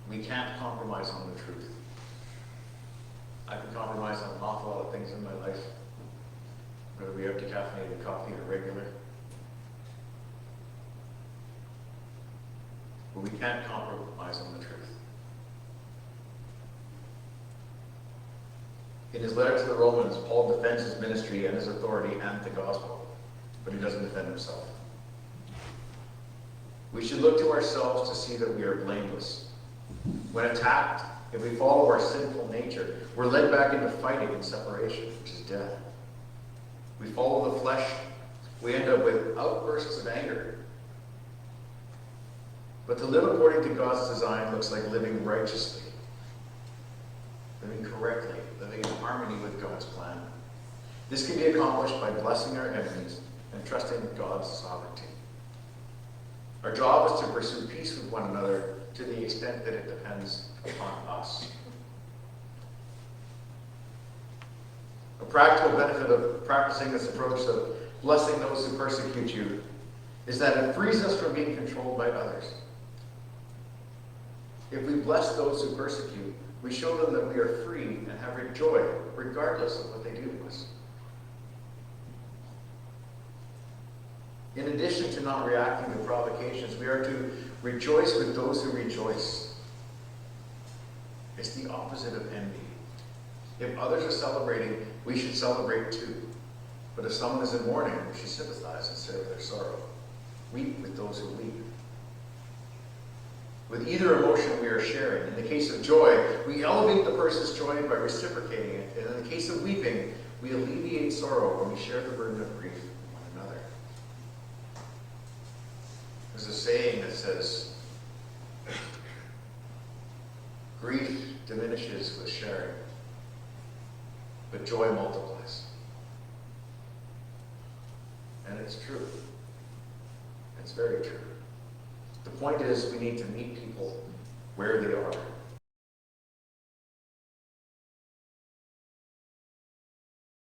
We can't compromise on the truth. I can compromise on an awful lot of things in my life, whether we have decaffeinated coffee or regular. But we can't compromise on the truth. In his letter to the Romans, Paul defends his ministry and his authority and the gospel, but he doesn't defend himself. We should look to ourselves to see that we are blameless. When attacked, if we follow our sinful nature, we're led back into fighting and separation, which is death. We follow the flesh, we end up with outbursts of anger. But to live according to God's design looks like living righteously, living correctly, living in harmony with God's plan. This can be accomplished by blessing our enemies and trusting God's sovereignty. Our job is to pursue peace with one another to the extent that it depends upon us. A practical benefit of practicing this approach of blessing those who persecute you is that it frees us from being controlled by others. If we bless those who persecute, we show them that we are free and have joy regardless of what they do to us. In addition to not reacting to provocations, we are to rejoice with those who rejoice. It's the opposite of envy. If others are celebrating, we should celebrate too. But if someone is in mourning, we should sympathize instead of their sorrow. Weep with those who weep. With either emotion we are sharing. In the case of joy, we elevate the person's joy by reciprocating it. And in the case of weeping, we alleviate sorrow when we share the burden of grief with one another. There's a saying that says, grief diminishes with sharing, but joy multiplies. And it's true. It's very true. The point is, we need to meet people where they are.